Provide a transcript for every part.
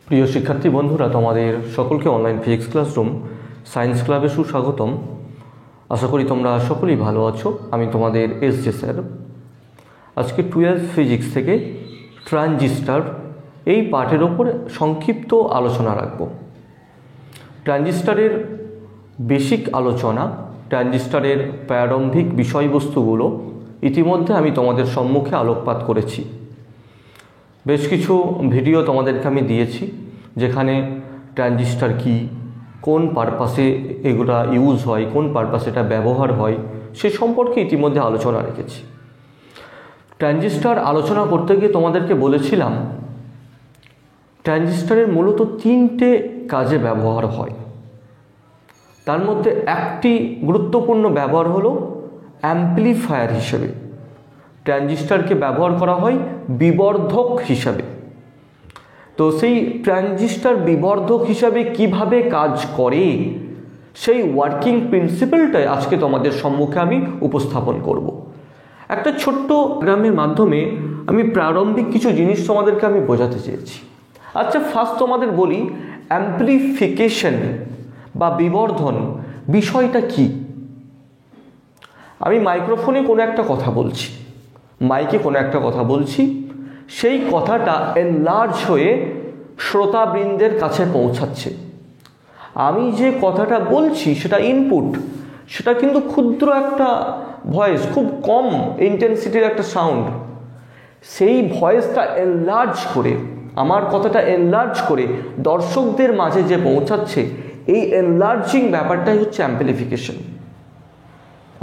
প্রিয় শিক্ষার্থী বন্ধুরা, তোমাদের সকলকে অনলাইন ফিজিক্স ক্লাসরুম সায়েন্স ক্লাবে সুস্বাগতম। আশা করি তোমরা সকলেই ভালো আছো। আমি তোমাদের এসজে স্যার। আজকে 12 ফিজিক্স থেকে ট্রানজিস্টার এই পাঠের ওপর সংক্ষিপ্ত আলোচনা রাখব। ট্রানজিস্টারের বেসিক আলোচনা, ট্রানজিস্টারের প্রারম্ভিক বিষয়বস্তুগুলো ইতিমধ্যে আমি তোমাদের সম্মুখে আলোকপাত করেছি। বেশ কিছু ভিডিও তোমাদেরকে আমি দিয়েছি, যেখানে ট্রানজিস্টার কি, কোন পারপাসে এগুলা ইউজ হয়, কোন পারপাসে এটা ব্যবহার হয়, সে সম্পর্কে ইতিমধ্যে আলোচনা রেখেছি। ট্রানজিস্টার আলোচনা করতে গিয়ে তোমাদেরকে বলেছিলাম ট্রানজিস্টারের মূলত 3টে কাজে ব্যবহার হয়। তার মধ্যে একটি গুরুত্বপূর্ণ ব্যবহার হলো অ্যাম্পলিফায়ার হিসেবে। ট্রানজিস্টারকে ব্যবহার করা হয় বিবর্ধক হিসাবে। তো সেই ট্রানজিস্টার বিবর্ধক হিসাবে কিভাবে কাজ করে, সেই ওয়ার্কিং প্রিন্সিপালটাই আজকে তোমাদের সম্মুখে আমি উপস্থাপন করব। একটা ছোট্ট গ্রামের মাধ্যমে আমি প্রারম্ভিক কিছু জিনিস তোমাদেরকে আমি বোঝাতে চেয়েছি। আচ্ছা, ফার্স্ট তোমাদের বলি অ্যাম্পলিফিকেশন বা বিবর্ধন বিষয়টা কি। আমি মাইক্রোফোনে কোনো একটা কথা বলছি, মাইকে কোনো একটা কথা বলছি, সেই কথাটা এনলার্জ হয়ে শ্রোতাবৃন্দের কাছে পৌঁছাচ্ছে। আমি যে কথাটা বলছি সেটা ইনপুট, সেটা কিন্তু ক্ষুদ্র একটা ভয়েস, খুব কম ইন্টেন্সিটির একটা সাউন্ড। সেই ভয়েসটা এনলার্জ করে, আমার কথাটা এনলার্জ করে দর্শকদের মাঝে যে পৌঁছাচ্ছে, এই এনলার্জিং ব্যাপারটাই হচ্ছে অ্যাম্পলিফিকেশন।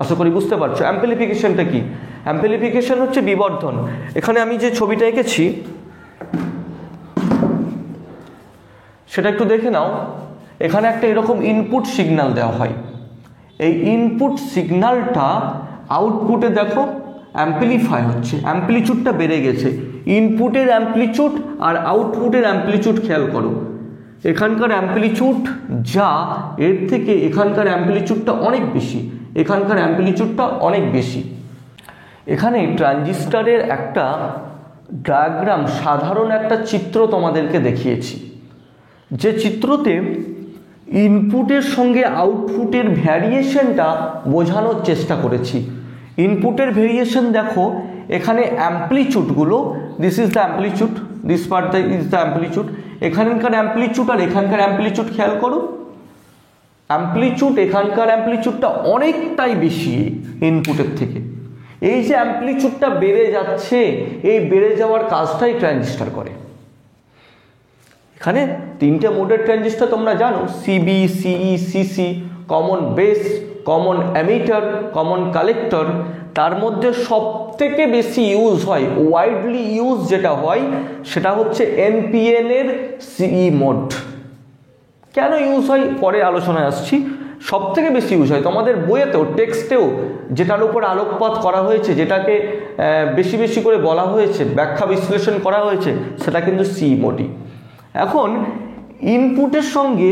আশা করি বুঝতে পারছো অ্যাম্পলিফিকেশনটা কি। অ্যাম্পলিফিকেশন হচ্ছে বিবর্ধন। এখানে আমি যে ছবিটা এঁকেছি সেটা একটু দেখে নাও। এখানে একটা এরকম ইনপুট সিগন্যাল দেওয়া হয়। এই ইনপুট সিগন্যালটা আউটপুটে দেখো অ্যাম্পলিফাই হচ্ছে, অ্যাম্পলিচিউডটা বেড়ে গেছে। ইনপুটের অ্যাম্পলিচিউড আর আউটপুটের অ্যাম্পলিচিউড খেয়াল করো। এখানকার অ্যাম্পলিচিউড যা, এর থেকে এখানকার অ্যাম্পলিচিউডটা অনেক বেশি, এখানকার অ্যাম্পলিচিউডটা অনেক বেশি। এখানে ট্রানজিস্টারের একটা ডায়াগ্রাম, সাধারণ একটা চিত্র তোমাদেরকে দেখিয়েছি, যে চিত্রতে ইনপুটের সঙ্গে আউটপুটের ভ্যারিয়েশনটা বোঝানোর চেষ্টা করেছি। ইনপুটের ভেরিয়েশন দেখো, এখানে অ্যাম্পলিচিউডগুলো, this is the amplitude, this part is the amplitude. এখানকার অ্যাম্পলিচিউড আর এখানকার অ্যাম্পলিচিউড খেয়াল করো। অ্যাম্পলিচিউড, এখানকার অ্যাম্পলিচিউডটা অনেকটাই বেশি ইনপুটের থেকে। এই যে অ্যাম্পলিচিউডটা বেড়ে যাচ্ছে, এই বেড়ে যাওয়ার কাজটাই ট্রানজিস্টার করে। এখানে 3টে মোডের ট্রানজিস্টার তোমরা জানো, সিবি, সিই, CC, common base, common emitter, common collector. তার মধ্যে সব থেকে বেশি ইউজ হয়, ওয়াইডলি ইউজ যেটা হয়, সেটা হচ্ছে এনপিএন এর সিই মোড। কেন ইউজ হয় পরে আলোচনায় আসছি। সব থেকে বেশি ইউজ হয় তোমাদের বইয়েতেও, টেক্সটেও যেটার উপর আলোকপাত করা হয়েছে, যেটাকে বেশি বেশি করে বলা হয়েছে, ব্যাখ্যা বিশ্লেষণ করা হয়েছে, সেটা কিন্তু সি মোডই। এখন ইনপুটের সঙ্গে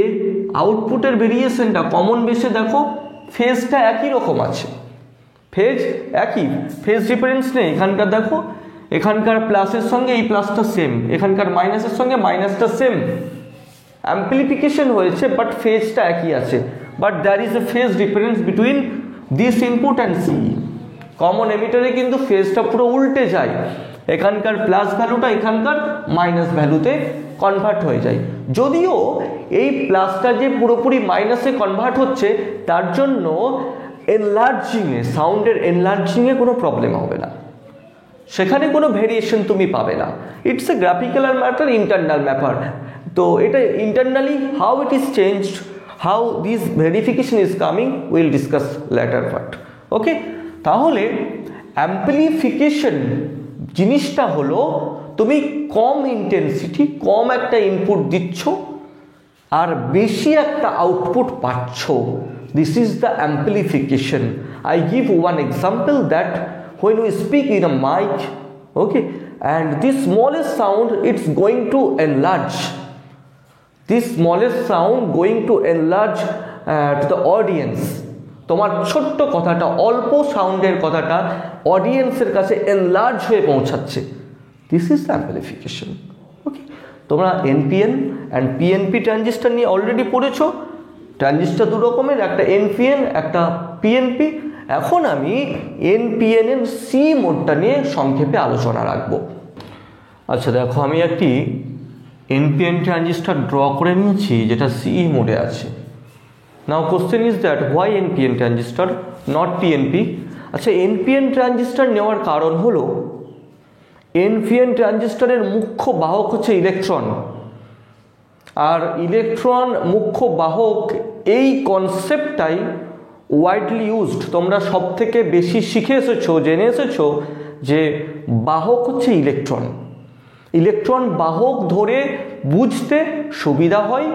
আউটপুটের ভেরিয়েশনটা কমন বেসে দেখো, ফেজটা একই রকম আছে, ফেজ একই, ফেজ ডিফারেন্স নেই। এখানকার দেখো, এখানকার প্লাসের সঙ্গে এই প্লাসটা সেম, এখানকার মাইনাসের সঙ্গে মাইনাসটা সেম। অ্যাম্পলিফিকেশন হয়েছে বাট ফেজটা একই আছে, but there is a phase difference between this input and CE. Common এমিটারে কিন্তু ফেজটা পুরো উল্টে যায়, এখানকার প্লাস ভ্যালুটা এখানকার মাইনাস ভ্যালুতে কনভার্ট হয়ে যায়। যদিও এই প্লাসটা যে পুরোপুরি মাইনাসে কনভার্ট হচ্ছে, তার জন্য এনলার্জিংয়ে, সাউন্ডের এনলার্জিংয়ে কোনো প্রবলেম হবে না, সেখানে কোনো ভেরিয়েশন তুমি পাবে না। It's a graphical matter, internal ব্যাপার। তো এটা internally how it is changed, how this verification is coming, will discuss later part. Okay, তাহলে অ্যাম্পলিফিকেশন জিনিসটা হলো, তুমি কম ইন্টেন্সিটি, কম একটা ইনপুট দিচ্ছ আর বেশি একটা আউটপুট পাচ্ছ। This is the amplification. I give one example that when we speak in a mic, okay, and this smallest sound, it's going to enlarge, this smallest sound going to enlarge to the audience. তোমার ছোট্ট কথাটা, অল্প সাউন্ডের কথাটা অডিয়েন্সের কাছে enlarge হয়ে পৌঁছাচ্ছে। This is amplification. ওকে, তোমরা এনপিএন অ্যান্ড পিএনপি ট্রানজিস্টর নিয়ে অলরেডি পড়েছো। ট্রানজিস্টর দু রকমের, একটা এনপিএন একটা পিএনপি। এখন আমি এনপিএন এর সি মোডটা নিয়ে সংক্ষেপে আলোচনা রাখবো। আচ্ছা দেখো, আমি একটি এনপিএন ট্রানজিস্টর ড্র করে নিয়েছি যেটা সি মোডে আছে। Now question is that why NPN transistor not PNP. আচ্ছা, এনপিএন ট্রানজিস্টর নেওয়ার কারণ হলো এনপিএন ট্রানজিস্টরের মুখ্য বাহক হচ্ছে ইলেকট্রন, আর ইলেকট্রন মুখ্য বাহক এই কনসেপ্টটাই ওয়াইডলি ইউজড। তোমরা সব থেকে বেশি শিখে এসেছো, জেনে এসেছো যে বাহক হচ্ছে ইলেকট্রন। ইলেকট্রন বাহক ধরে বুঝতে সুবিধা হয়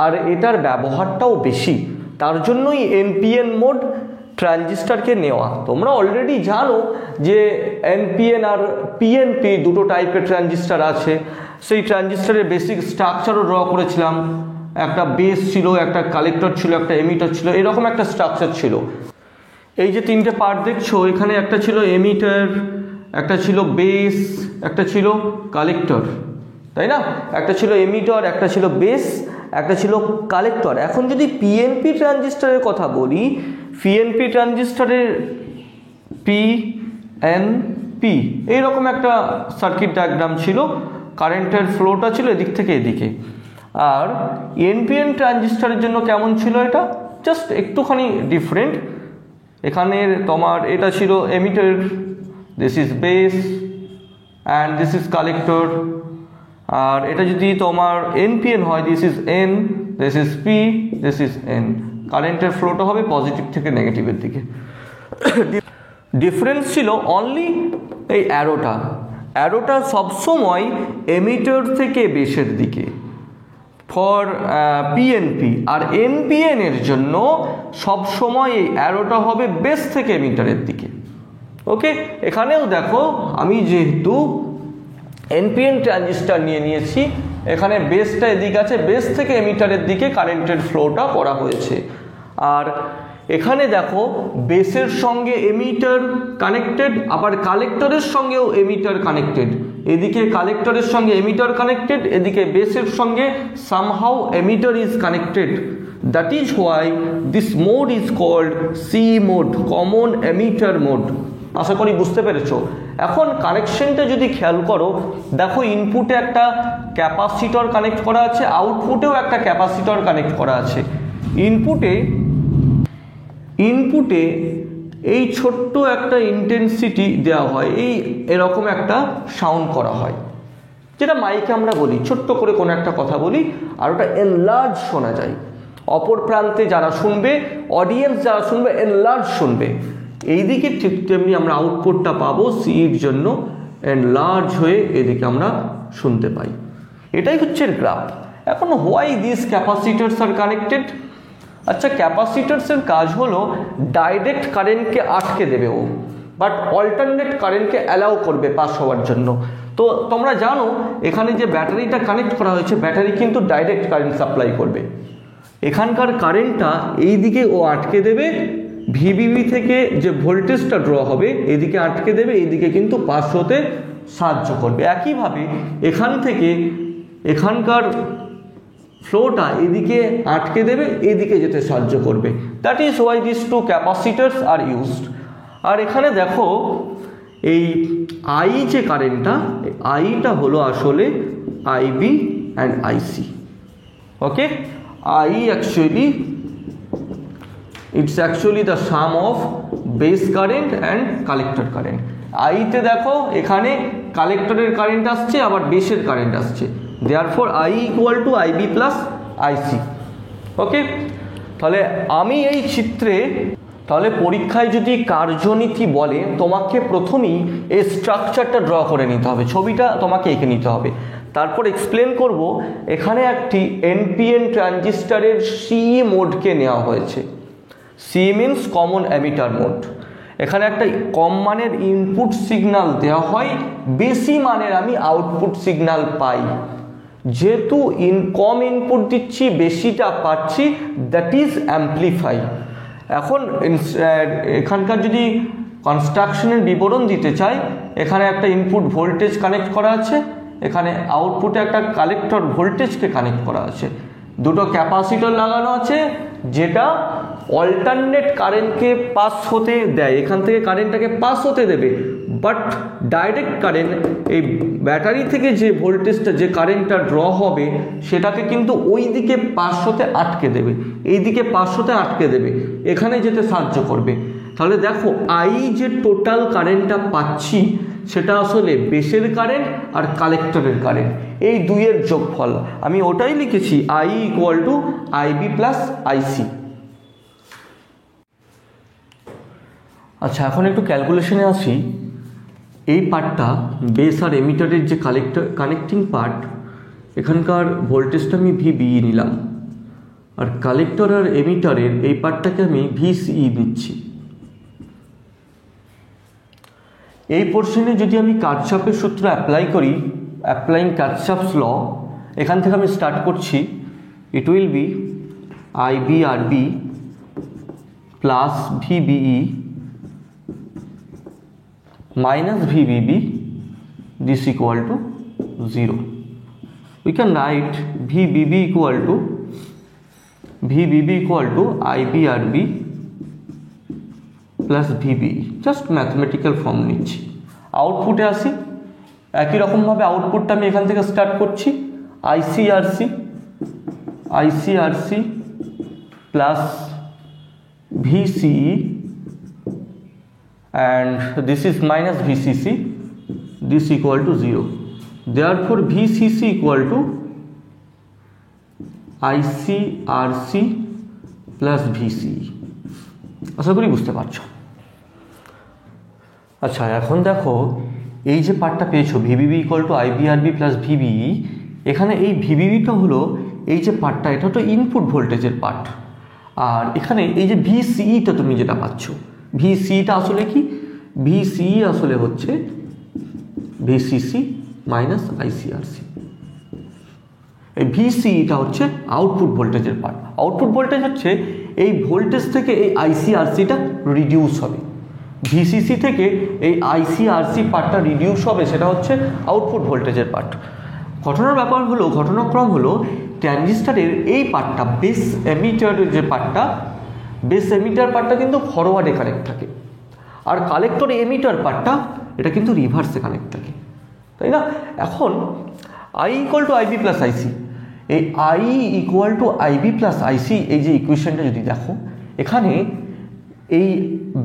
আর এটার ব্যবহারটাও বেশি, তার জন্যই এনপিএন মোড ট্রানজিস্টরকে নেওয়া। তোমরা অলরেডি জানো যে এনপিএন আর পিএনপি দুটো টাইপের ট্রানজিস্টর আছে। সেই ট্রানজিস্টরের বেসিক স্ট্রাকচারও ড্র করেছিলাম। একটা বেস ছিল, একটা কালেক্টর ছিল, একটা এমিটার ছিল, এরকম একটা স্ট্রাকচার ছিল। এই যে তিনটে পার্ট দেখছো, এখানে একটা ছিল এমিটার, একটা ছিল বেস, একটা ছিল কালেক্টর, তাই না? একটা ছিল এমিটার, একটা ছিল বেস, একটা ছিল কালেক্টর। এখন যদি পিএনপি ট্রানজিস্টরের কথা বলি, পিএনপি ট্রানজিস্টরের পিএনপি এইরকম একটা সার্কিট ডায়াগ্রাম ছিল, কারেন্টের ফ্লোটা ছিল এদিক থেকে এদিকে। আর এনপিএন ট্রানজিস্টরের জন্য কেমন ছিল এটা, জাস্ট একটুখানি ডিফারেন্ট। এখানে তোমার এটা ছিল emitter, this is base and this is collector. আর এটা যদি তোমার এনপিএন হয়, this is N, this is P, this is N. কারেন্টের ফ্লোটা হবে পজিটিভ থেকে নেগেটিভের দিকে। ডিফারেন্স ছিল অনলি এই অ্যারোটা সবসময় এমিটার থেকে বেসের দিকে ফর পিএনপি, আর এনপিএন এর জন্য সবসময় এই অ্যারোটা হবে বেস থেকে এমিটারের দিকে। ওকে, এখানেও দেখো আমি যেহেতু এনপিএন ট্রানজিস্টর নিয়েছি, এখানে বেসটা এদিকে আছে, বেস থেকে এমিটারের দিকে কারেন্টের ফ্লোটা করা হয়েছে। আর এখানে দেখো বেসের সঙ্গে এমিটার কানেক্টেড, আবার কালেক্টরের সঙ্গেও এমিটার কানেক্টেড। এদিকে কালেক্টরের সঙ্গে এমিটার কানেক্টেড, এদিকে বেসের সঙ্গে somehow emitter is connected. That is why this mode is called C mode, common emitter mode. আশা করি বুঝতে পেরেছো। এখন কানেকশনটা যদি খেয়াল করো, দেখো ইনপুটে একটা ক্যাপাসিটর কানেক্ট করা আছে, আউটপুটেও একটা ক্যাপাসিটর কানেক্ট করা আছে। ইনপুটে এই ছোট্ট একটা ইন্টেন্সিটি দেওয়া হয়, এরকম একটা সাউন্ড করা হয়, যেটা মাইকে আমরা বলি, ছোট্ট করে কোনো একটা কথা বলি আর ওটা এনলার্জ শোনা যায়। অপর প্রান্তে যারা শুনবে, অডিয়েন্স যারা শুনবে, এনলার্জ শুনবে। এইদিকে ঠিক তেমনি আমরা আউটপুটটা পাবো সির জন্য এনলার্জ হয়ে এদিকে আমরা শুনতে পাই। এটাই হচ্ছে গ্রাফ। এখন why this capacitors are connected? আচ্ছা, ক্যাপাসিটারসের কাজ হলো ডাইরেক্ট কারেন্টকে আটকে দেবে ও, বাট অল্টারনেট কারেন্টকে অ্যালাউ করবে পাস হওয়ার জন্য। তো তোমরা জানো এখানে যে ব্যাটারিটা কানেক্ট করা হয়েছে, ব্যাটারি কিন্তু ডাইরেক্ট কারেন্ট সাপ্লাই করবে। এখানকার কারেন্টটা এই দিকে ও আটকে দেবে, ভিবিবি থেকে যে ভোল্টেজটা ড্র হবে এদিকে আটকে দেবে, এইদিকে কিন্তু পাস হতে সাহায্য করবে। একইভাবে এখান থেকে এখানকার ফ্লোটা এদিকে আটকে দেবে, এদিকে যেতে সাহায্য করবে। That is why this two capacitors are used. আর এখানে দেখো এই আই যে কারেন্টটা, আইটা হলো আসলে IB and IC. Okay, I actually it's actually the sum of base current and collector current. আইতে দেখো এখানে কালেক্টরের কারেন্ট আসছে, আবার বেসের কারেন্ট আসছে। Therefore I equal to IB plus IC. ওকে, তাহলে আমি এই চিত্রে, তাহলে পরীক্ষায় যদি কার্যনীতি বলে, তোমাকে প্রথমেই এই স্ট্রাকচারটা ড্র করে নিতে হবে, ছবিটা তোমাকে এঁকে নিতে হবে। তারপর এক্সপ্লেন করব এখানে একটি এনপিএন ট্রানজিস্টরের সি মোডকে নেওয়া হয়েছে। C means common emitter mode. এখানে একটা কম মানের ইনপুট সিগন্যাল দেওয়া হয়, বেশি মানের আমি আউটপুট সিগন্যাল পাই। যেহেতু কম ইনপুট দিচ্ছি, বেশিটা পাচ্ছি, দ্যাট ইজ অ্যাম্পলিফাই। এখন এখানকার যদি কনস্ট্রাকশনের বিবরণ দিতে চাই, এখানে একটা ইনপুট ভোল্টেজ কানেক্ট করা আছে, এখানে আউটপুটে একটা কালেক্টর ভোল্টেজকে কানেক্ট করা আছে, দুটো ক্যাপাসিটর লাগানো আছে যেটা অল্টারনেট কারেন্টকে পাস হতে দেয়, এখান থেকে কারেন্টটাকে পাস হতে দেবে, বাট ডাইরেক্ট কারেন্ট এই ব্যাটারি থেকে যে ভোল্টেজটা যে কারেন্টটা ড্র হবে সেটাকে কিন্তু ওই দিকে পাস হতে আটকে দেবে, এই দিকে পাস হতে আটকে দেবে, এখানে যেতে সাহায্য করবে। তাহলে দেখো আই যে টোটাল কারেন্টটা পাচ্ছি সেটা আসলে বেসের কারেন্ট আর কালেক্টরের কারেন্ট, এই দুইয়ের যোগফল। আমি ওটাই লিখেছি I equal to IB plus IC. আচ্ছা, এখন একটু ক্যালকুলেশনে আসি। এই পার্টটা বেস আর এমিটারের যে কানেক্টিং পার্ট, এখানকার ভোল্টেজটা আমি ভিবিই নিলাম, আর কালেক্টর আর এমিটারের এই পার্টটাকে আমি ভিসিই নিচ্ছি। এই পোর্শনে যদি আমি কারশফের সূত্র অ্যাপ্লাই করি, অ্যাপ্লাইং কারশফস ল, এখান থেকে আমি স্টার্ট করছি। It will be IB R B plus VBE minus VBB, this equal to 0. We can write VBB equal to IBRB plus VBE, just mathematical form নিচ্ছি। আউটপুটে আসি, একই রকমভাবে আউটপুটটা আমি এখান থেকে স্টার্ট করছি। ICRC plus VCE and this is minus VCC, this equal to 0. Therefore VCC equal to ICRC plus VCE। আশা করি বুঝতে পারছো। আচ্ছা, এখন দেখো এই যে পার্টটা পেয়েছো VBB equal to IBRB plus VBE, এখানে এই VBBটা হলো এই যে পার্টটা, এটা তো ইনপুট ভোল্টেজের পার্ট, আর এখানে এই যে VCEটা তুমি যেটা পাচ্ছ, ভিসিটা আসলে কি? ভিসিই আসলে হচ্ছে ভিসিসি মাইনাস আইসিআরসি। এই ভিসিইটা হচ্ছে আউটপুট ভোল্টেজের পার্ট। আউটপুট ভোল্টেজ হচ্ছে এই ভোল্টেজ থেকে এই আইসিআরসিটা রিডিউস হবে, ভিসিসি থেকে এই আইসিআরসি পার্টটা রিডিউস হবে, সেটা হচ্ছে আউটপুট ভোল্টেজের পার্ট। ঘটনাক্রম হলো ট্রানজিস্টরের এই পার্টটা, বেস এমিটারের যে পার্টটা, বেস এমিটার পার্টটা কিন্তু ফরওয়ার্ডে কানেক্ট থাকে, আর কালেক্টর এমিটার পার্টটা এটা কিন্তু রিভার্সে কানেক্ট থাকে, তাই না? এখন I equal to IB plus IC, এই I equal to IB plus IC এই যে ইকুয়েশনটা যদি দেখো, এখানে এই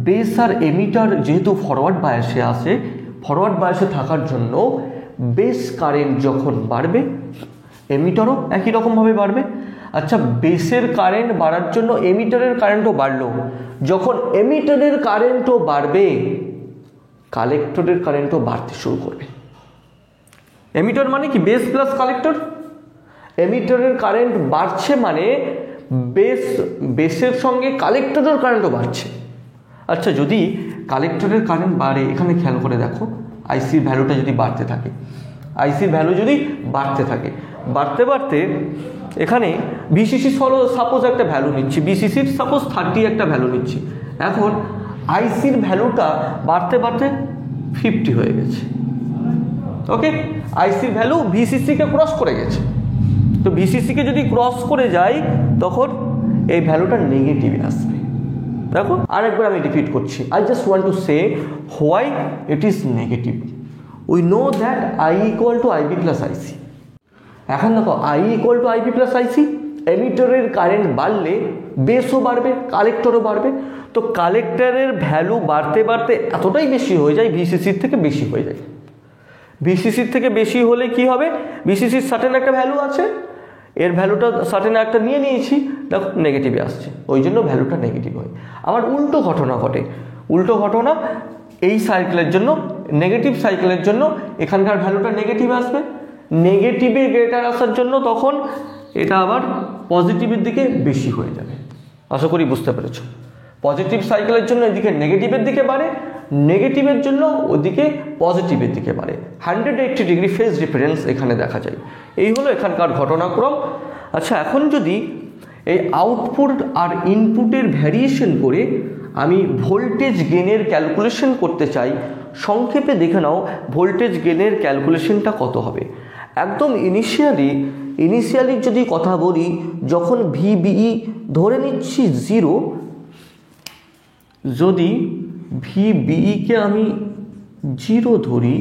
বেস আর এমিটার যেহেতু ফরওয়ার্ড বায়াসে আসে, ফরওয়ার্ড বায়াসে থাকার জন্য বেস কারেন্ট যখন বাড়বে এমিটারও একই রকমভাবে বাড়বে। আচ্ছা, বেসের কারেন্ট বাড়ার জন্য এমিটারের কারেন্টও বাড়লো, যখন এমিটারের কারেন্টও বাড়বে কালেক্টরের কারেন্টও বাড়তে শুরু করবে। এমিটার মানে কি? Base plus collector. এমিটারের কারেন্ট বাড়ছে মানে বেসের সঙ্গে কালেক্টরের কারেন্টও বাড়ছে। আচ্ছা, যদি কালেক্টরের কারেন্ট বাড়ে, এখানে খেয়াল করে দেখো আইসির ভ্যালুটা যদি বাড়তে থাকে, আইসির ভ্যালু যদি বাড়তে থাকে, বাড়তে বাড়তে এখানে ভিসিসি সাপোজ একটা ভ্যালু নিচ্ছি, বিসিসির সাপোজ 30 একটা ভ্যালু নিচ্ছি, এখন আইসির ভ্যালুটা বাড়তে বাড়তে 50 হয়ে গেছে। ওকে, আইসির ভ্যালু ভিসিসিকে ক্রস করে গেছে, তো ভিসিসিকে যদি ক্রস করে যায় তখন এই ভ্যালুটা নেগেটিভে আসবে। দেখো আরেকবার আমি রিপিট করছি, I just want to say why it is negative. We know that I equal to IB plus IC. এখন দেখো I equal to IB plus IC, এমিটারের কারেন্ট বাড়লে বেসও বাড়বে, কালেক্টরও বাড়বে, তো কালেক্টরের ভ্যালু বাড়তে বাড়তে এতটাই বেশি হয়ে যায়, ভিসিসির থেকে বেশি হয়ে যায়। ভিসিসির থেকে বেশি হলে কি হবে? ভিসিসির সার্টেন একটা ভ্যালু আছে, এর ভ্যালুটা সার্টেন একটা নিয়েছি, দেখো নেগেটিভে আসছে, ওই জন্য ভ্যালুটা নেগেটিভ হয়। আবার উল্টো ঘটনা ঘটে, উল্টো ঘটনা এই সাইকেলের জন্য, নেগেটিভ সাইকেলের জন্য এখানকার ভ্যালুটা নেগেটিভ আসবে, নেগেটিভে গ্রেটার আসার জন্য তখন এটা আবার পজিটিভের দিকে বেশি হয়ে যাবে। আশা করি বুঝতে পেরেছো। পজিটিভ সাইকেলের জন্য এদিকে নেগেটিভের দিকে বাড়ে, নেগেটিভের জন্য ওদিকে পজিটিভের দিকে বাড়ে। 180 ডিগ্রি ফেজ ডিফারেন্স এখানে দেখা যায়। এই হলো এখানকার ঘটনাক্রম। আচ্ছা, এখন যদি এই আউটপুট আর ইনপুটের ভ্যারিয়েশন করে আমি ভোল্টেজ গেনের ক্যালকুলেশন করতে চাই, সংক্ষেপে দেখে নাও ভোল্টেজ গেনের ক্যালকুলেশনটা কত হবে। একদম ইনিশিয়ালি যদি কথা বলি, যখন ভিবিই ধরে নিচ্ছি 0, যদি ভিবিইকে আমি 0 ধরি,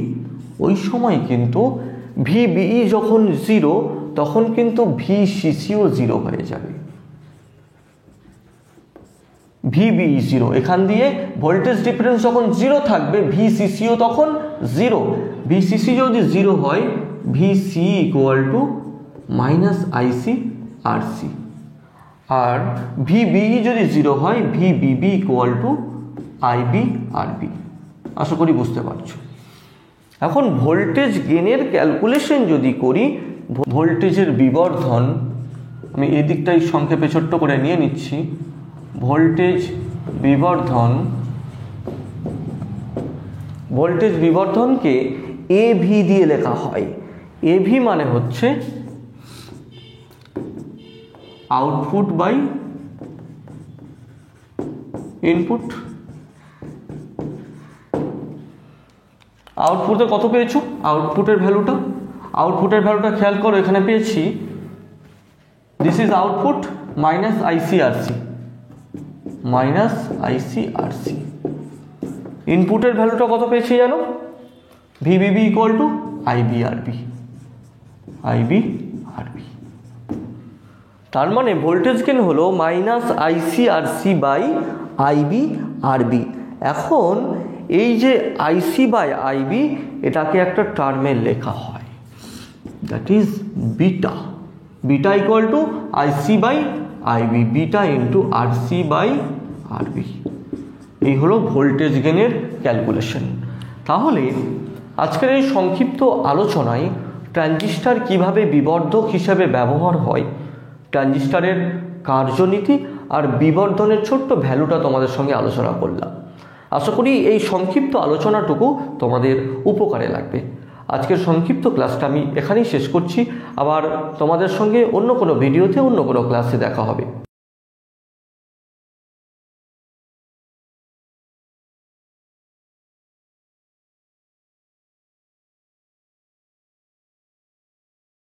ওই সময় কিন্তু ভিবিই যখন 0 তখন কিন্তু ভিসিসিও 0 হয়ে যাবে। ভিবিই 0, এখান দিয়ে ভোল্টেজ ডিফারেন্স যখন 0 থাকবে ভিসিসিও তখন 0। ভিসিসি যদি 0 হয় VC equal to minus IC RC, আর ভিবিই যদি 0 হয় ভিবিবি ইকুয়াল টু আইবি আরবি। আশা করি বুঝতে পারছো। এখন ভোল্টেজ গেনের ক্যালকুলেশন যদি করি, ভোল্টেজের বিবর্ধন আমি এই দিকটাই সংক্ষেপে ছোট্ট করে নিয়ে নিচ্ছি। ভোল্টেজ বিবর্ধনকে এভি দিয়ে লেখা হয়। এভি মানে হচ্ছে আউটপুট বাই ইনপুট। আউটপুটে কত পেয়েছো? আউটপুটের ভ্যালুটা খেয়াল করো, এখানে পেয়েছি this is output minus ICRC. ইনপুটের ভ্যালুটা কত পেয়েছি জানো? VBB equal to IBRB. তার মানে ভোল্টেজ গেন হলো মাইনাস আইসিআরসি বাই আইবিআরবি। এখন এই যে আইসি বাই আইবি, এটাকে একটা টার্মে লেখা হয়, that is beta. Beta equal to IC by IB, beta into RC by RB. এই হলো ভোল্টেজ গেনের ক্যালকুলেশন। তাহলে আজকের এই সংক্ষিপ্ত আলোচনায় ট্রানজিস্টর কিভাবে বিবর্ধক হিসাবে ব্যবহার হয়, ট্রানজিস্টরের কার্যনীতি আর বিবর্ধনের ছোট্ট ভ্যালুটা তোমাদের সঙ্গে আলোচনা করলাম। আশা করি এই সংক্ষিপ্ত আলোচনাটুকু তোমাদের উপকারে লাগবে। আজকের সংক্ষিপ্ত ক্লাসটা আমি এখানেই শেষ করছি। আবার তোমাদের সঙ্গে অন্য কোনো ভিডিওতে অন্য কোনো ক্লাসে দেখা হবে।